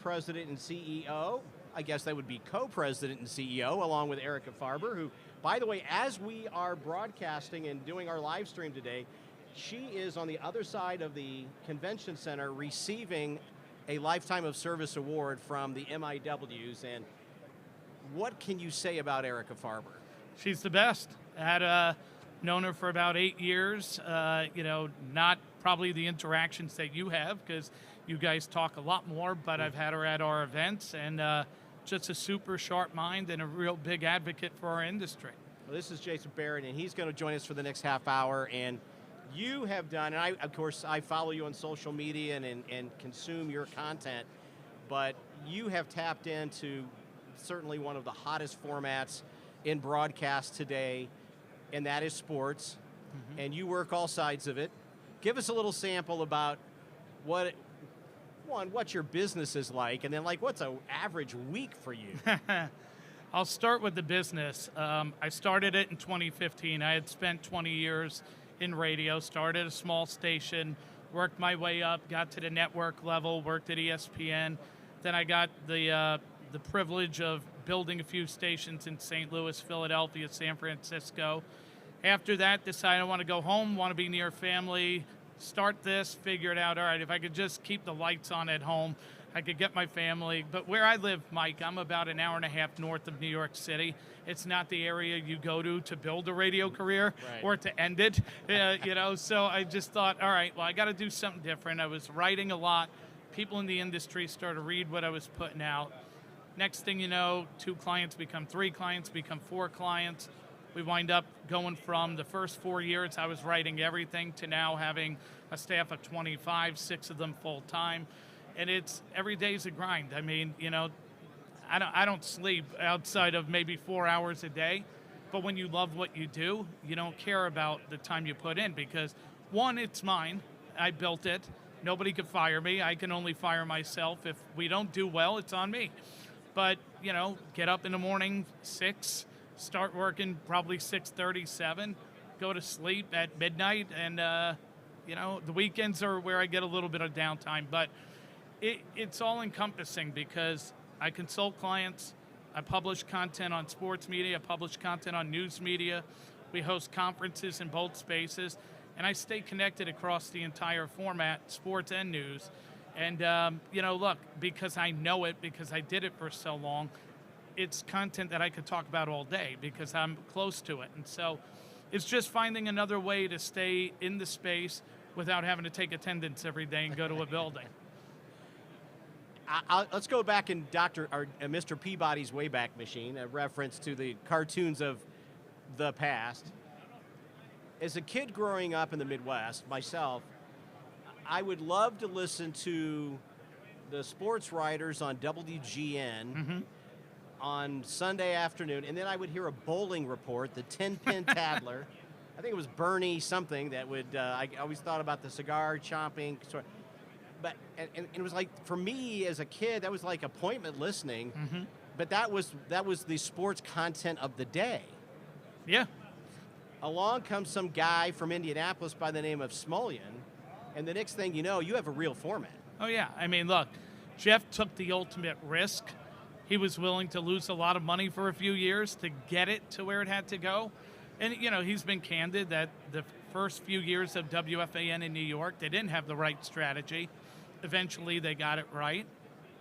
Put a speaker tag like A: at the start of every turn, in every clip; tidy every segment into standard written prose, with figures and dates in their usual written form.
A: president and CEO. I guess that would be co-president and CEO, along with Erica Farber, who, by the way, as we are broadcasting and doing our live stream today, she is on the other side of the convention center receiving a Lifetime of Service Award from the MIWs. And what can you say about Erica Farber?
B: She's the best. I had known her for about 8 years. Not probably the interactions that you have, because you guys talk a lot more, but I've had her at our events, and just a super sharp mind and a real big advocate for our industry.
A: Well, this is Jason Barrett, and he's going to join us for the next half hour. And you have done, and of course, I follow you on social media and consume your content, but you have tapped into certainly one of the hottest formats in broadcast today, and that is sports. Mm-hmm. And you work all sides of it. Give us a little sample about what your business is like, and then what's an average week for you?
B: I'll start with the business. I started it in 2015. I had spent 20 years in radio, started a small station, worked my way up, got to the network level, worked at ESPN. Then I got the privilege of building a few stations in St. Louis, Philadelphia, San Francisco. After that, decided I want to go home, want to be near family, start this, figure it out. All right, if I could just keep the lights on at home, I could get my family. But where I live, Mike, I'm about an hour and a half north of New York City. It's not the area you go to build a radio career, right, or to end it. So I just thought, all right, well, I got to do something different. I was writing a lot. People in the industry started to read what I was putting out. Next thing you know, 2 clients become 3 clients, become 4 clients. We wind up going from the first 4 years I was writing everything to now having a staff of 25, 6 of them full time. And it's every day's a grind. I mean, I don't sleep outside of maybe 4 hours a day, but when you love what you do, you don't care about the time you put in, because one, it's mine. I built it. Nobody could fire me. I can only fire myself. If we don't do well, it's on me. But, get up in the morning, 6, start working probably 6:30, 7, go to sleep at midnight, and, the weekends are where I get a little bit of downtime. But it's all encompassing, because I consult clients, I publish content on sports media, I publish content on news media, we host conferences in both spaces, and I stay connected across the entire format, sports and news. And, look, because I know it, because I did it for so long, it's content that I could talk about all day because I'm close to it. And so it's just finding another way to stay in the space without having to take attendance every day and go to a building.
A: Let's go back in Mr. Peabody's Wayback Machine, a reference to the cartoons of the past. As a kid growing up in the Midwest, myself, I would love to listen to the sports writers on WGN, mm-hmm, on Sunday afternoon, and then I would hear a bowling report, the 10-pin Tattler. I think it was Bernie something that would, I always thought about the cigar chomping sort. But and it was like, for me as a kid, that was like appointment listening, mm-hmm, but that was the sports content of the day.
B: Yeah.
A: Along comes some guy from Indianapolis by the name of Smulyan, and the next thing you know, you have a real format.
B: Oh, yeah. I mean, look, Jeff took the ultimate risk. He was willing to lose a lot of money for a few years to get it to where it had to go. And, he's been candid that the first few years of WFAN in New York, they didn't have the right strategy. Eventually, they got it right.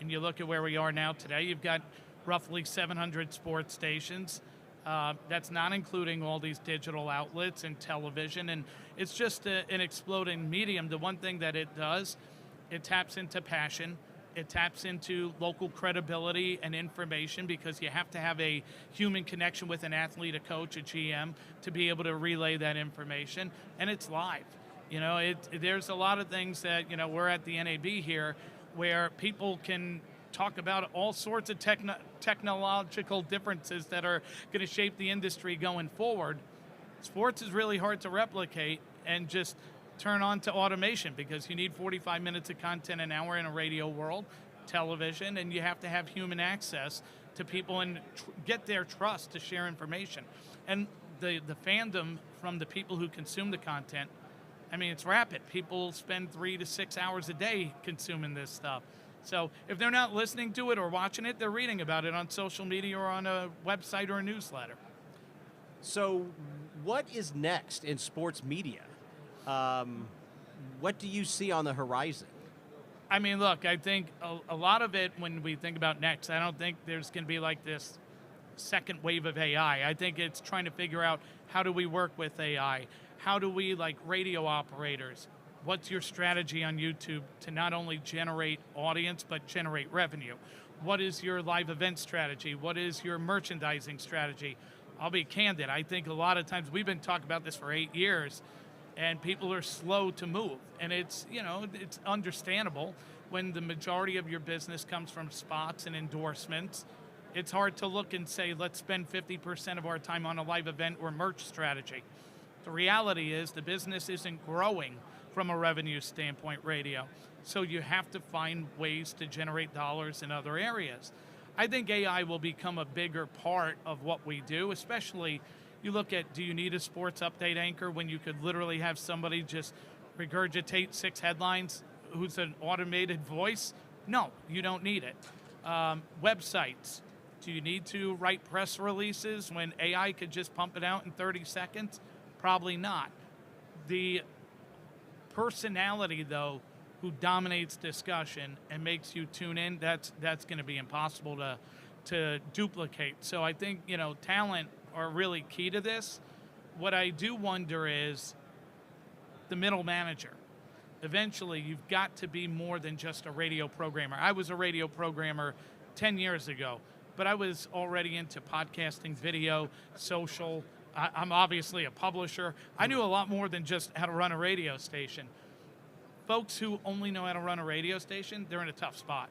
B: And you look at where we are now today, you've got roughly 700 sports stations. That's not including all these digital outlets and television. And it's just an exploding medium. The one thing that it does, it taps into passion. It taps into local credibility and information, because you have to have a human connection with an athlete, a coach, a GM, to be able to relay that information. And it's live. There's a lot of things that, we're at the NAB here where people can talk about all sorts of technological differences that are going to shape the industry going forward. Sports is really hard to replicate and just turn on to automation, because you need 45 minutes of content an hour in a radio world, television, and you have to have human access to people and get their trust to share information. And the fandom from the people who consume the content, I mean, it's rapid. People spend 3 to 6 hours a day consuming this stuff. So if they're not listening to it or watching it, they're reading about it on social media or on a website or a newsletter.
A: So, what is next in sports media? What do you see on the horizon?
B: I mean, look, I think a lot of it, when we think about next, I don't think there's going to be like this second wave of AI. I think it's trying to figure out, how do we work with AI? How do we, like radio operators, what's your strategy on YouTube to not only generate audience, but generate revenue? What is your live event strategy? What is your merchandising strategy? I'll be candid. I think a lot of times, we've been talking about this for 8 years, and people are slow to move. And it's, it's understandable when the majority of your business comes from spots and endorsements. It's hard to look and say, let's spend 50% of our time on a live event or merch strategy. The reality is the business isn't growing from a revenue standpoint, radio. So you have to find ways to generate dollars in other areas. I think AI will become a bigger part of what we do, especially you look at, do you need a sports update anchor when you could literally have somebody just regurgitate 6 headlines who's an automated voice? No, you don't need it. Websites, do you need to write press releases when AI could just pump it out in 30 seconds? Probably not. The personality, though, who dominates discussion and makes you tune in, that's going to be impossible to duplicate. So I think, talent are really key to this. What I do wonder is the middle manager. Eventually, you've got to be more than just a radio programmer. I was a radio programmer 10 years ago, but I was already into podcasting, video, social. I'm obviously a publisher. I knew a lot more than just how to run a radio station. Folks who only know how to run a radio station, they're in a tough spot.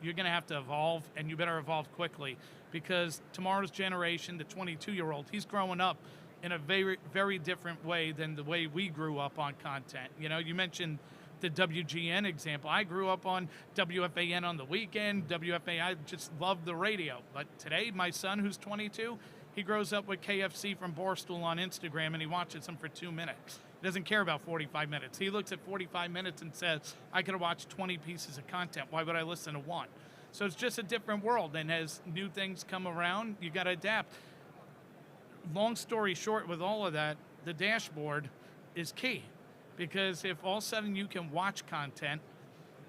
B: You're going to have to evolve, and you better evolve quickly, because tomorrow's generation, the 22-year-old, he's growing up in a very, very different way than the way we grew up on content. You mentioned the WGN example. I grew up on WFAN on the weekend. I just loved the radio. But today, my son, who's 22, he grows up with KFC from Barstool on Instagram, and he watches them for 2 minutes. He doesn't care about 45 minutes. He looks at 45 minutes and says, I could have watched 20 pieces of content. Why would I listen to one? So it's just a different world. And as new things come around, you got to adapt. Long story short, with all of that, the dashboard is key. Because if all of a sudden you can watch content,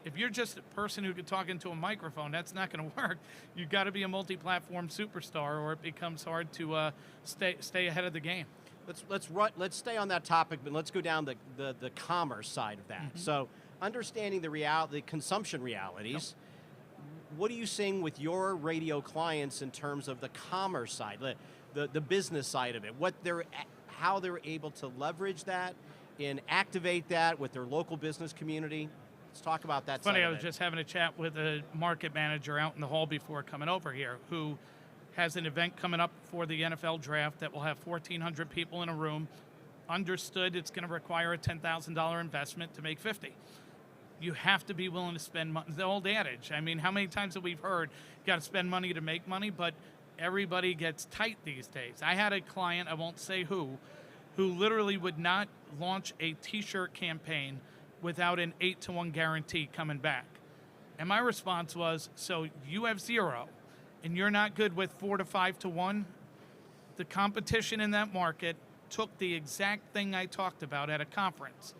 B: if you're just a person who can talk into a microphone, that's not going to work. You've got to be a multi-platform superstar, or it becomes hard to stay ahead of the game.
A: Let's stay on that topic, but let's go down the commerce side of that. Mm-hmm. So, understanding the consumption realities. Yep. What are you seeing with your radio clients in terms of the commerce side, the business side of it? How they're able to leverage that and activate that with their local business community? Let's talk about that.
B: Funny, I was just having a chat with a market manager out in the hall before coming over here, who has an event coming up for the NFL draft that will have 1,400 people in a room. Understood it's going to require a $10,000 investment to make 50. You have to be willing to spend money. The old adage. I mean, how many times have we heard, you got to spend money to make money? But everybody gets tight these days. I had a client, I won't say who literally would not launch a T-shirt campaign without an 8-to-1 guarantee coming back. And my response was, so you have 0, and you're not good with 4 to 5 to 1? The competition in that market took the exact thing I talked about at a conference,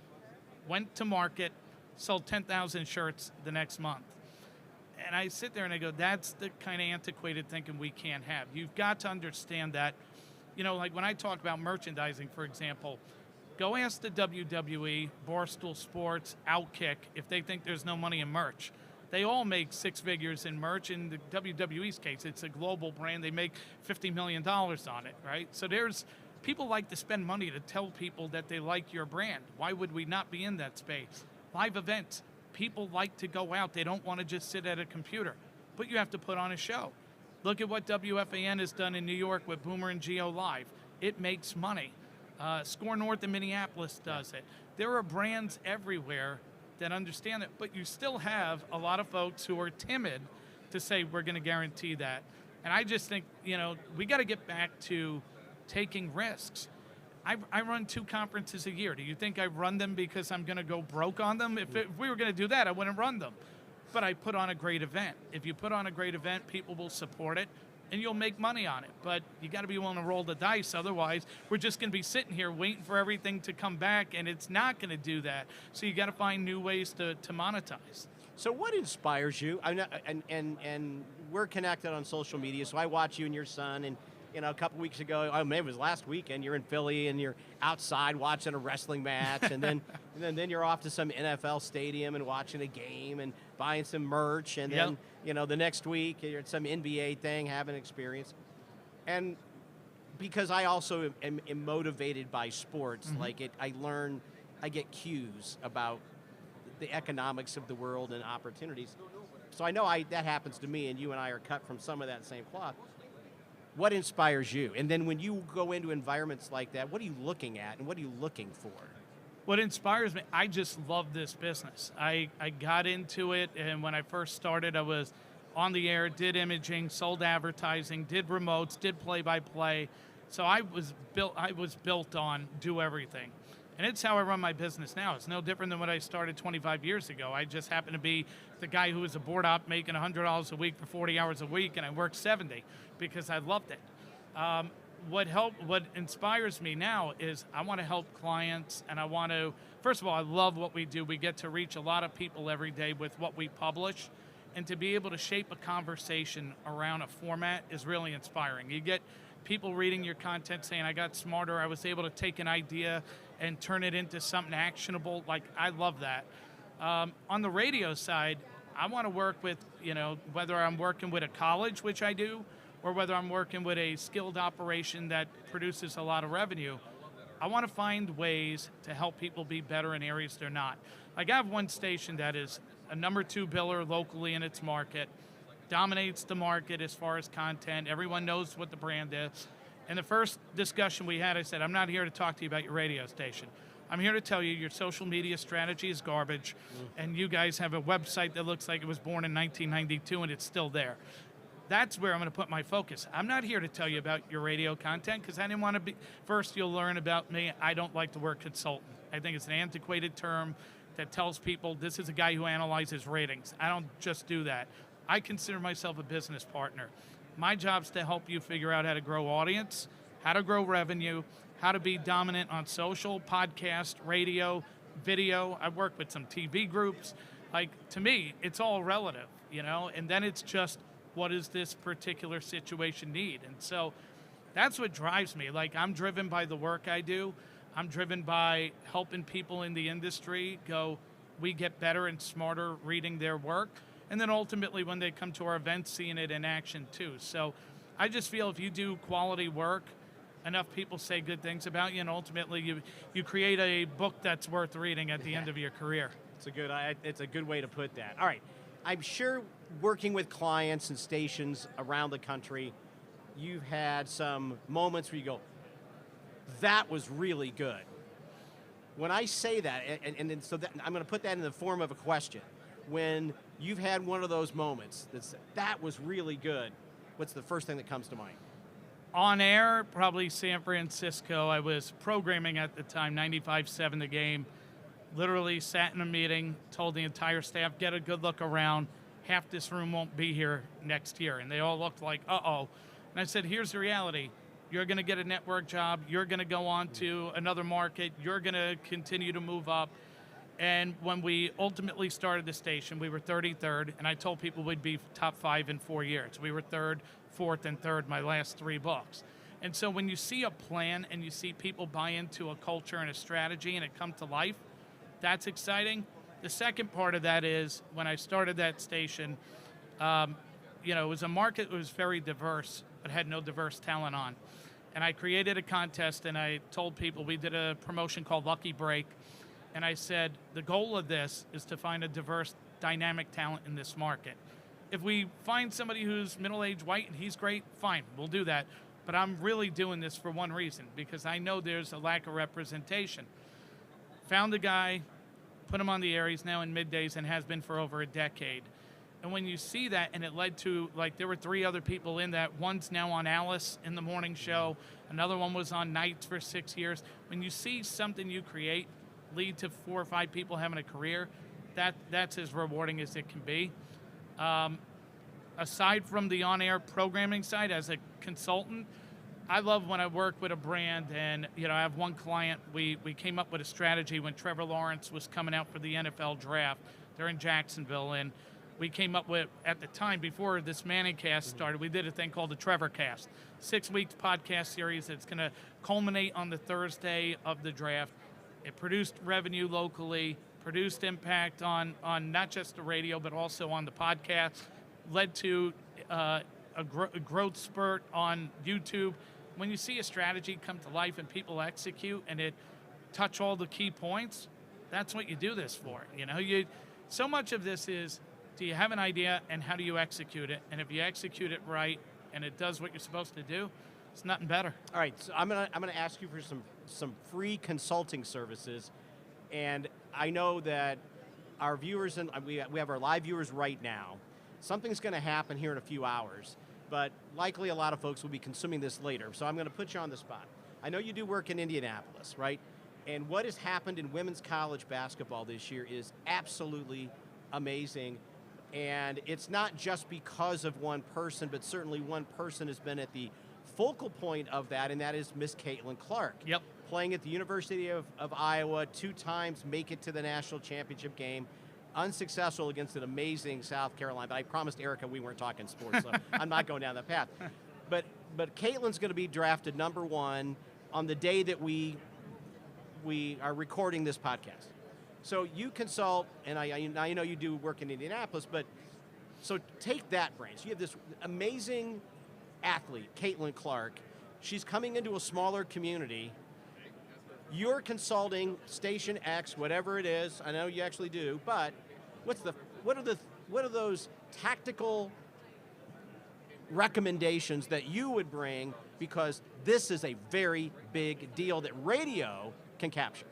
B: went to market, sold 10,000 shirts the next month. And I sit there and I go, that's the kind of antiquated thinking we can't have. You've got to understand that, like when I talk about merchandising, for example, go ask the WWE, Barstool Sports, Outkick, if they think there's no money in merch. They all make 6 figures in merch. In the WWE's case, it's a global brand. They make $50 million on it, right? So people like to spend money to tell people that they like your brand. Why would we not be in that space? Live events. People like to go out. They don't want to just sit at a computer. But you have to put on a show. Look at what WFAN has done in New York with Boomer and Geo Live. It makes money. Score North in Minneapolis does it. There are brands everywhere that understand it, but you still have a lot of folks who are timid to say, we're going to guarantee that. And I just think, we got to get back to taking risks. I run 2 conferences a year. Do you think I run them because I'm going to go broke on them? If we were going to do that, I wouldn't run them. but I put on a great event. If you put on a great event, people will support it and you'll make money on it. But you got to be willing to roll the dice. Otherwise, we're just going to be sitting here waiting for everything to come back, and it's not going to do that. So you got to find new ways to monetize.
A: So what inspires you? And we're connected on social media, so I watch you and your son, and a couple weeks ago, maybe it was last weekend, you're in Philly and you're outside watching a wrestling match, and then you're off to some NFL stadium and watching a game and buying some merch, and then the next week you're at some NBA thing, having an experience. And because I also am motivated by sports, I get cues about the economics of the world and opportunities. So I know that happens to me, and you and I are cut from some of that same cloth. What inspires you? And then when you go into environments like that, what are you looking at and what are you looking for?
B: What inspires me, I just love this business. I got into it, and when I first started, I was on the air, did imaging, sold advertising, did remotes, did play-by-play. So I was built on do everything. And it's how I run my business now. It's no different than when I started 25 years ago. I just happen to be the guy who was a board op making $100 a week for 40 hours a week, and I worked 70 because I loved it. What inspires me now is I want to help clients, and first of all, I love what we do. We get to reach a lot of people every day with what we publish, and to be able to shape a conversation around a format is really inspiring. You get people reading your content saying, I got smarter, I was able to take an idea and turn it into something actionable. I love that. On the radio side, I want to work with, whether I'm working with a college, which I do, or whether I'm working with a skilled operation that produces a lot of revenue, I want to find ways to help people be better in areas they're not. I have one station that is a number 2 biller locally in its market, dominates the market as far as content. Everyone knows what the brand is. And the first discussion we had, I said, I'm not here to talk to you about your radio station. I'm here to tell you your social media strategy is garbage, and you guys have a website that looks like it was born in 1992 and it's still there. That's where I'm going to put my focus. I'm not here to tell you about your radio content because I didn't want to be, first you'll learn about me, I don't like the word consultant. I think it's an antiquated term that tells people this is a guy who analyzes ratings. I don't just do that. I consider myself a business partner. My job's to help you figure out how to grow audience, how to grow revenue, how to be dominant on social, podcast, radio, video. I work with some TV groups. To me, it's all relative, and then it's just, what does this particular situation need? And so that's what drives me. I'm driven by the work I do. I'm driven by helping people in the industry we get better and smarter reading their work. And then ultimately when they come to our events, seeing it in action too. So I just feel if you do quality work, enough people say good things about you, and ultimately you create a book that's worth reading at the end of your career.
A: It's a good way to put that. All right, I'm sure working with clients and stations around the country, you've had some moments where you go, that was really good. When I say that, I'm going to put that in the form of a question. When you've had one of those moments that was really good, what's the first thing that comes to mind?
B: On air, probably San Francisco. I was programming at the time, 95.7 The Game. Literally sat in a meeting, told the entire staff, get a good look around. Half this room won't be here next year. And they all looked like, uh-oh. And I said, here's the reality. You're going to get a network job. You're going to go on to another market. You're going to continue to move up. And when we ultimately started the station, we were 33rd, and I told people we'd be top 5 in 4 years. We were 3rd, 4th, and 3rd my last 3 books. And so when you see a plan and you see people buy into a culture and a strategy and it come to life, that's exciting. The second part of that is when I started that station, it was a market that was very diverse, but had no diverse talent on. And I created a contest, and I told people, we did a promotion called Lucky Break. And I said, the goal of this is to find a diverse, dynamic talent in this market. If we find somebody who's middle-aged white and he's great, fine, we'll do that. But I'm really doing this for one reason, because I know there's a lack of representation. Found a guy, put him on the air, he's now in middays and has been for over a decade. And when you see that, and it led to, there were 3 other people in that. One's now on Alice in the morning show. Another one was on Nights for 6 years. When you see something you create lead to 4 or 5 people having a career, that's as rewarding as it can be. Aside from the on-air programming side, as a consultant, I love when I work with a brand and, I have one client, we came up with a strategy when Trevor Lawrence was coming out for the NFL draft. They're in Jacksonville, and we came up with, at the time, before this Manning cast started, we did a thing called the Trevor Cast, 6-week podcast series that's going to culminate on the Thursday of the draft. It produced revenue locally, produced impact on not just the radio, but also on the podcast, led to a growth spurt on YouTube. When you see a strategy come to life and people execute and it touch all the key points, that's what you do this for. So much of this is, do you have an idea and how do you execute it? And if you execute it right and it does what you're supposed to do, it's nothing better.
A: All right, so I'm gonna ask you for some free consulting services, and I know that our viewers, and we have our live viewers right now. Something's going to happen here in a few hours, but likely a lot of folks will be consuming this later. So I'm going to put you on the spot. I know you do work in Indianapolis, right? And what has happened in women's college basketball this year is absolutely amazing. And it's not just because of one person, but certainly one person has been at the focal point of that, and that is Miss Caitlin Clark.
B: Yep.
A: Playing at the University of Iowa, 2 times make it to the national championship game. Unsuccessful against an amazing South Carolina, but I promised Erica we weren't talking sports, so I'm not going down that path. But Caitlin's going to be drafted number 1 on the day that we are recording this podcast. So you consult, and I know you do work in Indianapolis, but so take that brain. So you have this amazing athlete, Caitlin Clark. She's coming into a smaller community. You're consulting Station X, whatever it is. I know you actually do, but what are those tactical recommendations that you would bring, because this is a very big deal that radio can capture?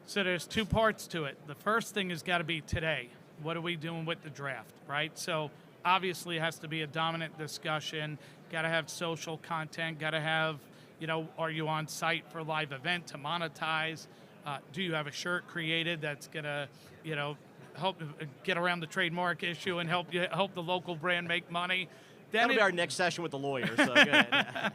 B: So there's 2 parts to it. The first thing has got to be today. What are we doing with the draft, right? So obviously it has to be a dominant discussion. Got to have social content. Got to have, are you on site for live event to monetize? Do you have a shirt created that's going to, help get around the trademark issue and help the local brand make money?
A: That'll be our next session with the lawyer, so go ahead.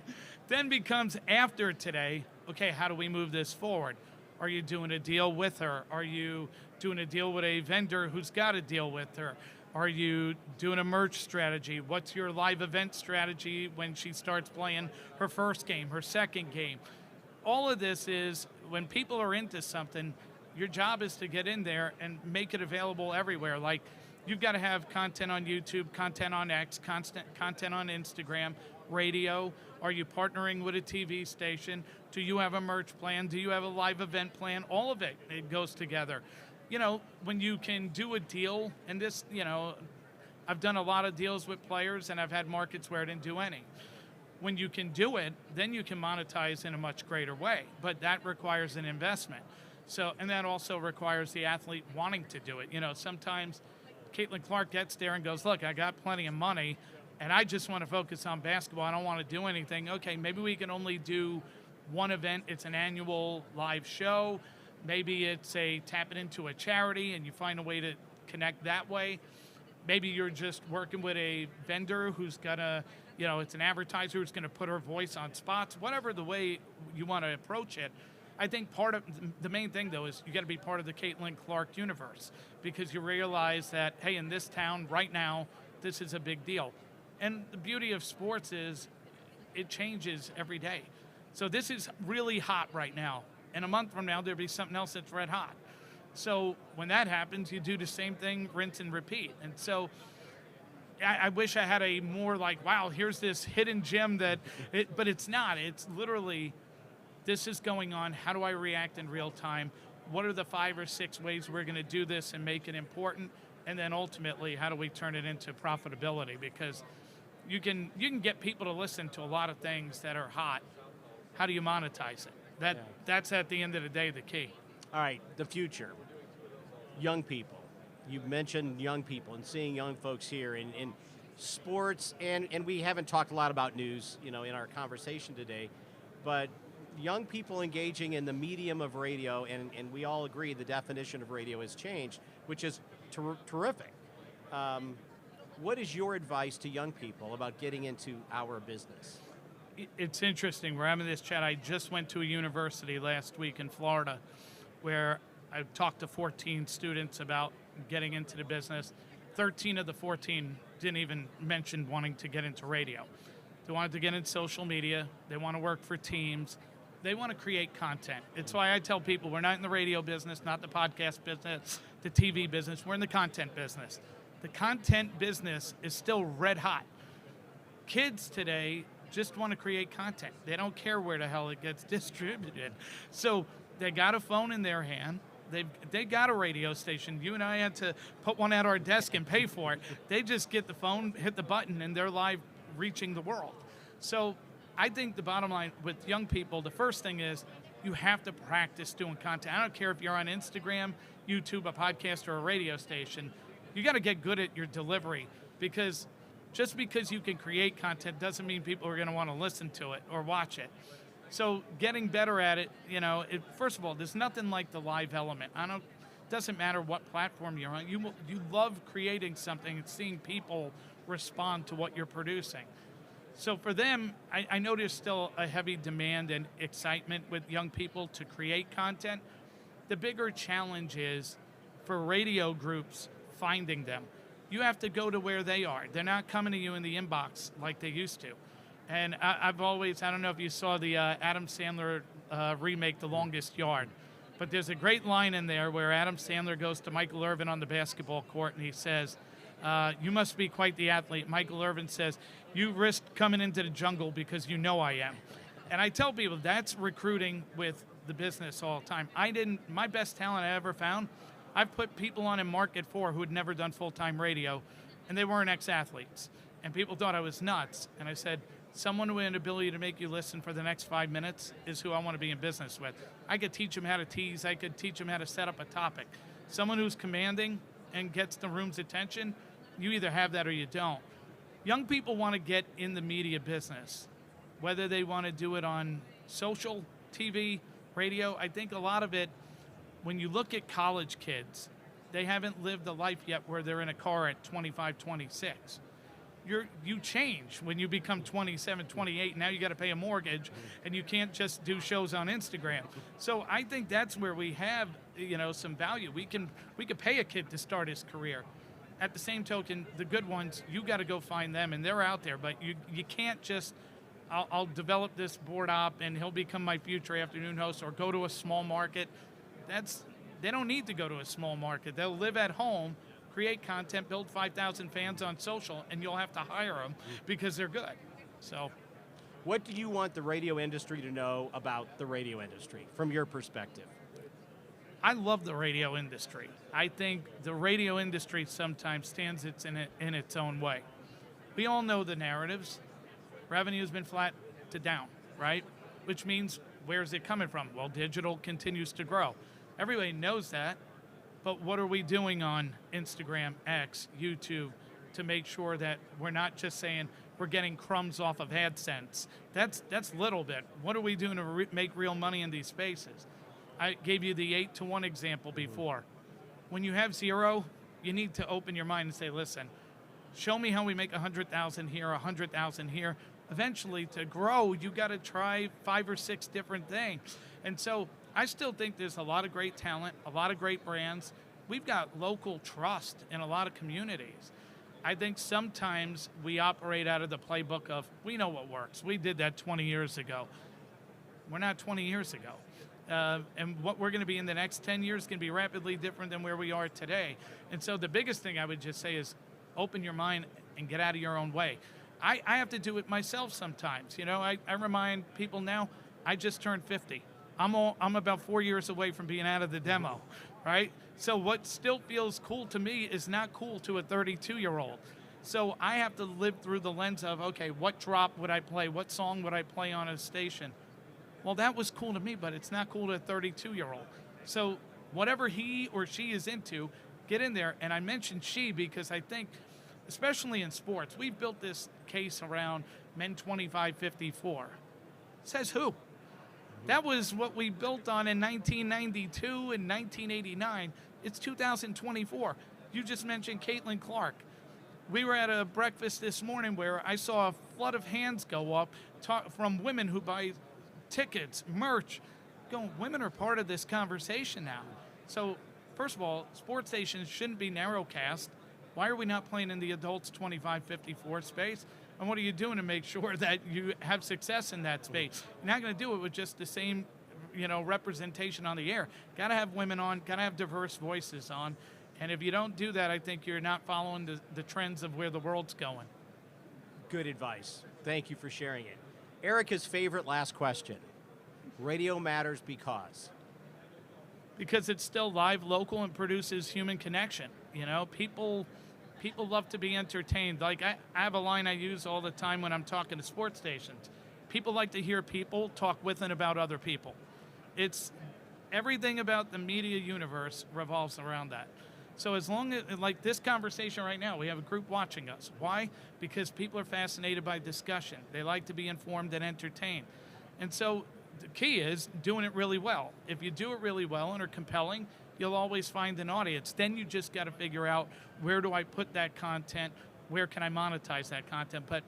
B: Then becomes after today, okay, how do we move this forward? Are you doing a deal with her? Are you doing a deal with a vendor who's got a deal with her? Are you doing a merch strategy? What's your live event strategy when she starts playing her first game, her second game? All of this is, when people are into something, your job is to get in there and make it available everywhere. Like, you've got to have content on YouTube, content on X, content on Instagram, radio. Are you partnering with a TV station? Do you have a merch plan? Do you have a live event plan? All of it goes together. When you can do a deal, and this, I've done a lot of deals with players, and I've had markets where I didn't do any. When you can do it, then you can monetize in a much greater way, but that requires an investment. So, and that also requires the athlete wanting to do it. Sometimes Caitlin Clark gets there and goes, look, I got plenty of money, and I just want to focus on basketball. I don't want to do anything. Okay, maybe we can only do one event. It's an annual live show. Maybe it's tapping into a charity and you find a way to connect that way. Maybe you're just working with a vendor who's gonna, it's an advertiser who's gonna put her voice on spots, whatever the way you want to approach it. I think part of the main thing, though, is you got to be part of the Caitlin Clark universe, because you realize that, hey, in this town right now, this is a big deal. And the beauty of sports is it changes every day. So this is really hot right now. In a month from now, there'll be something else that's red hot. So when that happens, you do the same thing, rinse and repeat. And so I wish I had a more like, wow, here's this hidden gem but it's not. It's literally, this is going on. How do I react in real time? What are the 5 or 6 ways we're going to do this and make it important? And then ultimately, how do we turn it into profitability? Because you can get people to listen to a lot of things that are hot. How do you monetize it? That's at the end of the day the key.
A: All right, the future. Young people. You mentioned young people and seeing young folks here in sports, and we haven't talked a lot about news, in our conversation today, but young people engaging in the medium of radio, and we all agree the definition of radio has changed, which is terrific. What is your advice to young people about getting into our business?
B: It's interesting. We're having this chat. I just went to a university last week in Florida where I talked to 14 students about getting into the business. 13 of the 14 didn't even mention wanting to get into radio. They wanted to get into social media. They want to work for teams. They want to create content. It's why I tell people we're not in the radio business, not the podcast business, the TV business. We're in the content business. The content business is still red hot. Kids today just want to create content. They don't care where the hell it gets distributed. So they got a phone in their hand. They got a radio station. You and I had to put one at our desk and pay for it. They just get the phone, hit the button, and they're live reaching the world. So I think the bottom line with young people, the first thing is you have to practice doing content. I don't care if you're on Instagram, YouTube, a podcast, or a radio station. You got to get good at your delivery, because just because you can create content doesn't mean people are going to want to listen to it or watch it. So getting better at it, first of all, there's nothing like the live element. It doesn't matter what platform you're on. You love creating something and seeing people respond to what you're producing. So for them, I know there's still a heavy demand and excitement with young people to create content. The bigger challenge is for radio groups finding them. You have to go to where they are. They're not coming to you in the inbox like they used to. And I don't know if you saw the Adam Sandler remake, The Longest Yard, but there's a great line in there where Adam Sandler goes to Michael Irvin on the basketball court and he says, you must be quite the athlete. Michael Irvin says, you risked coming into the jungle because you know I am. And I tell people that's recruiting with the business all the time. My best talent I ever found, I've put people on in Market 4 who had never done full-time radio, and they weren't ex-athletes. And people thought I was nuts. And I said, someone with an ability to make you listen for the next 5 minutes is who I want to be in business with. I could teach them how to tease. I could teach them how to set up a topic. Someone who's commanding and gets the room's attention, you either have that or you don't. Young people want to get in the media business, whether they want to do it on social, TV, radio. I think a lot of it, when you look at college kids, they haven't lived a life yet where they're in a car at 25, 26. You change when you become 27, 28. Now you got to pay a mortgage, and you can't just do shows on Instagram. So I think that's where we have, some value. We could pay a kid to start his career. At the same token, the good ones, you got to go find them, and they're out there. But you can't just, I'll develop this board op, and he'll become my future afternoon host, or go to a small market. They don't need to go to a small market. They'll live at home, create content, build 5,000 fans on social, and you'll have to hire them because they're good. So,
A: what do you want the radio industry to know about the radio industry from your perspective?
B: I love the radio industry. I think the radio industry sometimes stands in its own way. We all know the narratives. Revenue has been flat to down, right? Which means, where's it coming from? Well, digital continues to grow. Everybody knows that. But what are we doing on Instagram, X, YouTube to make sure that we're not just saying we're getting crumbs off of AdSense? That's little bit. What are we doing to make real money in these spaces? I gave you the 8-to-1 example before. When you have zero, you need to open your mind and say, listen, show me how we make 100,000 here, 100,000 here. Eventually, to grow, you got to try 5 or 6 different things. And so I still think there's a lot of great talent, a lot of great brands. We've got local trust in a lot of communities. I think sometimes we operate out of the playbook of, we know what works. We did that 20 years ago. We're not 20 years ago. And what we're going to be in the next 10 years is going to be rapidly different than where we are today. And so the biggest thing I would just say is open your mind and get out of your own way. I have to do it myself sometimes. I remind people now, I just turned 50. I'm about 4 years away from being out of the demo, right? So what still feels cool to me is not cool to a 32-year-old. So I have to live through the lens of, okay, what drop would I play? What song would I play on a station? Well, that was cool to me, but it's not cool to a 32-year-old. So whatever he or she is into, get in there. And I mentioned she because I think, especially in sports, we've built this case around men 25-54. Says who? That was what we built on in 1992 and 1989. It's 2024. You just mentioned Caitlin Clark. We were at a breakfast this morning where I saw a flood of hands go up from women who buy tickets, merch. Going, women are part of this conversation now. So, first of all, sports stations shouldn't be narrowcast. Why are we not playing in the adults 25-54 space? And what are you doing to make sure that you have success in that space? You're not going to do it with just the same, representation on the air. Got to have women on. Got to have diverse voices on. And if you don't do that, I think you're not following the trends of where the world's going.
A: Good advice. Thank you for sharing it. Erica's favorite last question. Radio matters because?
B: Because it's still live, local, and produces human connection. People love to be entertained. Like I have a line I use all the time when I'm talking to sports stations. People like to hear people talk with and about other people. It's everything about the media universe revolves around that. So as long as, like this conversation right now, we have a group watching us. Why? Because people are fascinated by discussion. They like to be informed and entertained. And so the key is doing it really well. If you do it really well and are compelling, you'll always find an audience. Then you just got to figure out, where do I put that content? Where can I monetize that content? But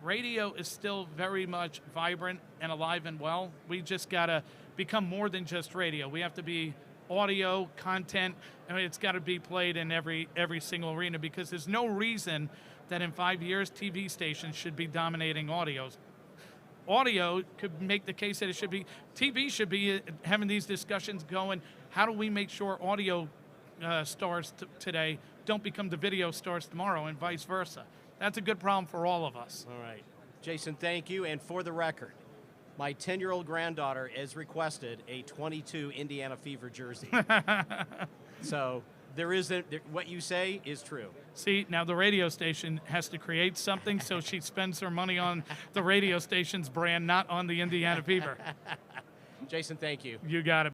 B: radio is still very much vibrant and alive and well. We just got to become more than just radio. We have to be audio, content, and it's got to be played in every single arena, because there's no reason that in 5 years TV stations should be dominating audios. Audio could make the case that it should be, TV should be having these discussions going, how do we make sure audio stars today don't become the video stars tomorrow, and vice versa? That's a good problem for all of us.
A: All right. Jason, thank you. And for the record, my 10-year-old granddaughter has requested a 22 Indiana Fever jersey. So what you say is true.
B: See, now the radio station has to create something, so she spends her money on the radio station's brand, not on the Indiana Fever.
A: Jason, thank you.
B: You got it.